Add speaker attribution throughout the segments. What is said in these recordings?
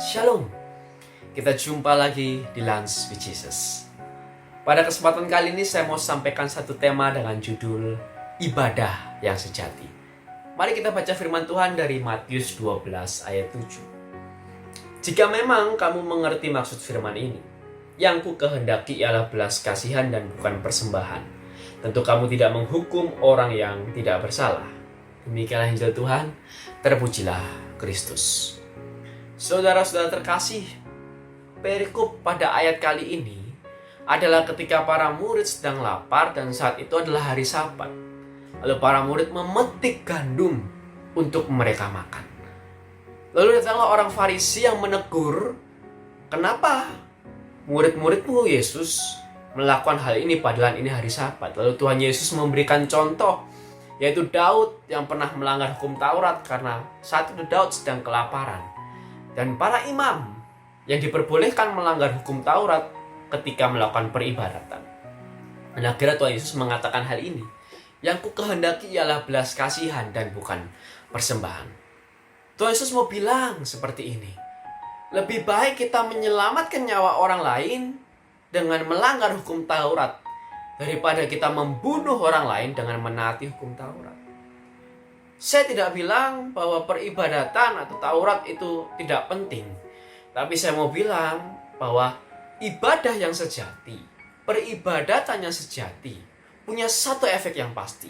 Speaker 1: Shalom, kita jumpa lagi di Lunch with Jesus. Pada kesempatan kali ini saya mau sampaikan satu tema dengan judul Ibadah yang Sejati. Mari kita baca firman Tuhan dari Matius 12 ayat 7. Jika memang kamu mengerti maksud firman ini, yang ku kehendaki ialah belas kasihan dan bukan persembahan. Tentu kamu tidak menghukum orang yang tidak bersalah. Demikianlah Injil Tuhan, terpujilah Kristus. Saudara-saudara terkasih, perikop pada ayat kali ini adalah ketika para murid sedang lapar dan saat itu adalah hari Sabat. Lalu para murid memetik gandum untuk mereka makan. Lalu datanglah orang Farisi yang menegur, kenapa murid-muridmu Yesus melakukan hal ini padahal ini hari Sabat. Lalu Tuhan Yesus memberikan contoh, yaitu Daud yang pernah melanggar hukum Taurat karena saat itu Daud sedang kelaparan. Dan para imam yang diperbolehkan melanggar hukum Taurat ketika melakukan peribadatan. Dan akhirnya Tuhan Yesus mengatakan hal ini. Yang ku kehendaki ialah belas kasihan dan bukan persembahan. Tuhan Yesus mau bilang seperti ini. Lebih baik kita menyelamatkan nyawa orang lain dengan melanggar hukum Taurat daripada kita membunuh orang lain dengan menaati hukum Taurat. Saya tidak bilang bahwa peribadatan atau Taurat itu tidak penting. Tapi saya mau bilang bahwa ibadah yang sejati, peribadatan yang sejati, punya satu efek yang pasti,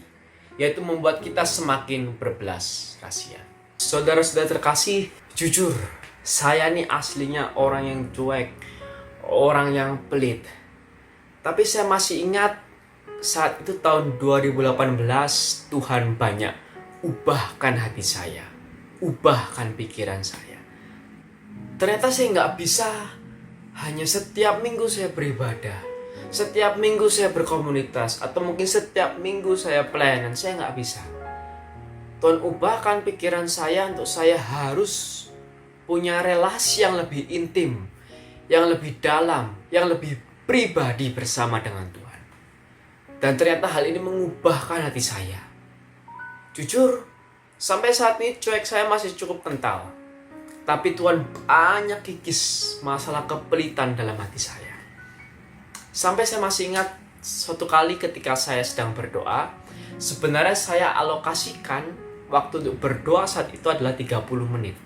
Speaker 1: yaitu membuat kita semakin berbelas kasihan. Saudara-saudara terkasih, jujur, saya nih aslinya orang yang cuek, orang yang pelit. Tapi saya masih ingat saat itu tahun 2018 Tuhan banyak ubahkan hati saya, ubahkan pikiran saya. Ternyata saya nggak bisa hanya setiap minggu saya beribadah, setiap minggu saya berkomunitas, atau mungkin setiap minggu saya pelayanan. Saya nggak bisa. Tuhan ubahkan pikiran saya untuk saya harus punya relasi yang lebih intim, yang lebih dalam, yang lebih pribadi bersama dengan Tuhan. Dan ternyata hal ini mengubahkan hati saya. Jujur, sampai saat ini cuek saya masih cukup kental. Tapi Tuhan banyak kikis masalah kepelitan dalam hati saya. Sampai saya masih ingat suatu kali ketika saya sedang berdoa, sebenarnya saya alokasikan waktu untuk berdoa saat itu adalah 30 menit.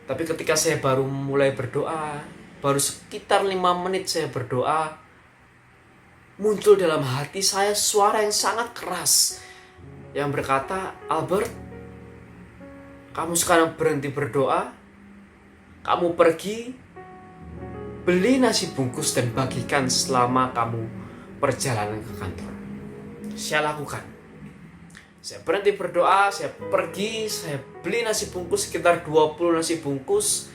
Speaker 1: Tapi ketika saya baru mulai berdoa, baru sekitar 5 menit saya berdoa, muncul dalam hati saya suara yang sangat keras yang berkata, Albert, kamu sekarang berhenti berdoa, kamu pergi, beli nasi bungkus dan bagikan selama kamu perjalanan ke kantor. Saya lakukan. Saya berhenti berdoa, saya pergi, saya beli nasi bungkus, sekitar 20 nasi bungkus.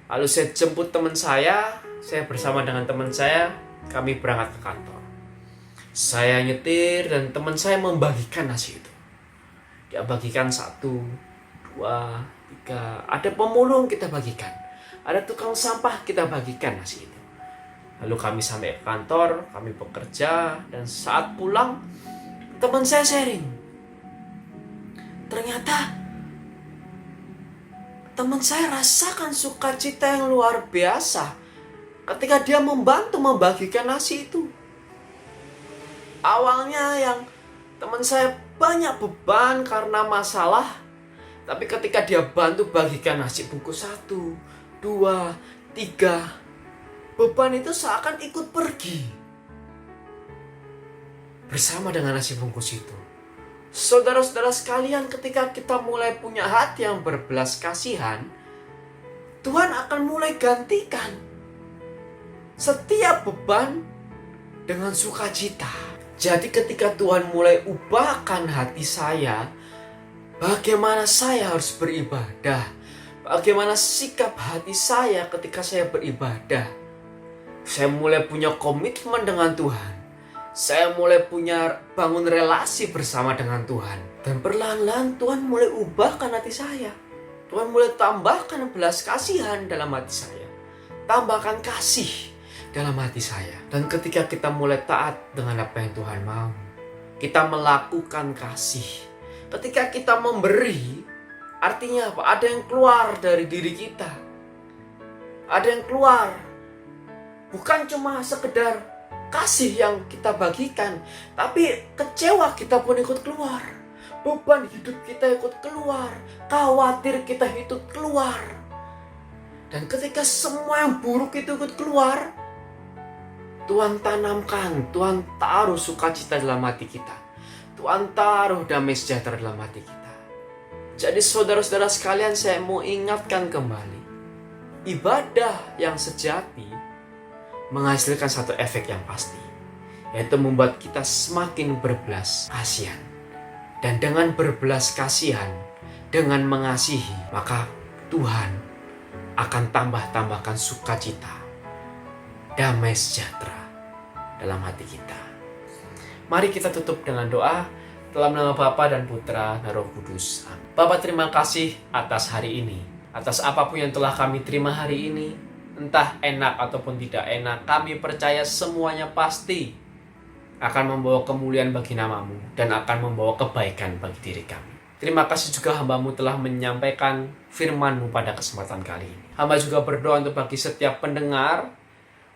Speaker 1: Lalu saya jemput teman saya bersama dengan teman saya, kami berangkat ke kantor. Saya nyetir dan teman saya membagikan nasi itu. Dia bagikan 1, 2, 3. Ada pemulung kita bagikan. Ada tukang sampah kita bagikan nasi itu. Lalu kami sampai ke kantor, kami bekerja. Dan saat pulang, teman saya sharing. Ternyata teman saya rasakan sukacita yang luar biasa ketika dia membantu membagikan nasi itu. Awalnya yang teman saya banyak beban karena masalah, tapi ketika dia bantu bagikan nasi bungkus 1, 2, 3, beban itu seakan ikut pergi bersama dengan nasi bungkus itu. Saudara-saudara sekalian, ketika kita mulai punya hati yang berbelas kasihan, Tuhan akan mulai gantikan setiap beban dengan sukacita. Jadi ketika Tuhan mulai ubahkan hati saya, bagaimana saya harus beribadah, bagaimana sikap hati saya ketika saya beribadah, saya mulai punya komitmen dengan Tuhan. Saya mulai punya bangun relasi bersama dengan Tuhan. Dan perlahan-lahan Tuhan mulai ubahkan hati saya. Tuhan mulai tambahkan belas kasihan dalam hati saya. Tambahkan kasih dalam hati saya. Dan ketika kita mulai taat dengan apa yang Tuhan mau, kita melakukan kasih. Ketika kita memberi, artinya apa? Ada yang keluar dari diri kita. ada yang keluar. Bukan cuma sekedar kasih yang kita bagikan, tapi kecewa kita pun ikut keluar. Beban hidup kita ikut keluar, khawatir kita ikut keluar. Dan ketika semua yang buruk itu ikut keluar, Tuhan tanamkan, Tuhan taruh sukacita dalam hati kita. Tuhan taruh damai sejahtera dalam hati kita. Jadi saudara-saudara sekalian, saya mau ingatkan kembali. Ibadah yang sejati menghasilkan satu efek yang pasti, yaitu membuat kita semakin berbelas kasihan. Dan dengan berbelas kasihan, dengan mengasihi, maka Tuhan akan tambahkan sukacita, damai sejahtera dalam hati kita. Mari kita tutup dengan doa dalam nama Bapa dan Putra dan Roh Kudus. Amin. Bapa, terima kasih atas hari ini, atas apapun yang telah kami terima hari ini, entah enak ataupun tidak enak. Kami percaya semuanya pasti akan membawa kemuliaan bagi nama-Mu dan akan membawa kebaikan bagi diri kami. Terima kasih juga hamba-Mu telah menyampaikan firman-Mu pada kesempatan kali ini. Hamba juga berdoa untuk bagi setiap pendengar.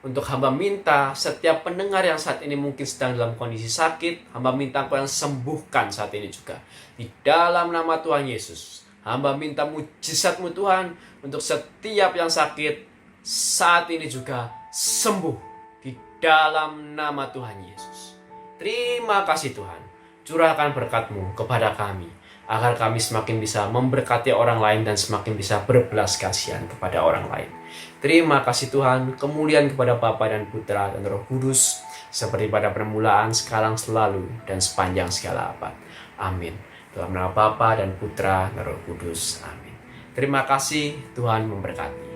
Speaker 1: Untuk hamba minta setiap pendengar yang saat ini mungkin sedang dalam kondisi sakit, hamba minta Engkau yang sembuhkan saat ini juga. Di dalam nama Tuhan Yesus, hamba minta mujizat-Mu Tuhan untuk setiap yang sakit saat ini juga sembuh. Di dalam nama Tuhan Yesus. Terima kasih Tuhan. Curahkan berkat-Mu kepada kami, agar kami semakin bisa memberkati orang lain dan semakin bisa berbelas kasihan kepada orang lain. Terima kasih Tuhan, kemuliaan kepada Bapa dan Putra dan Roh Kudus, seperti pada permulaan, sekarang, selalu, dan sepanjang segala abad. Amin. Dalam nama Bapa dan Putra dan Roh Kudus. Amin. Terima kasih, Tuhan memberkati.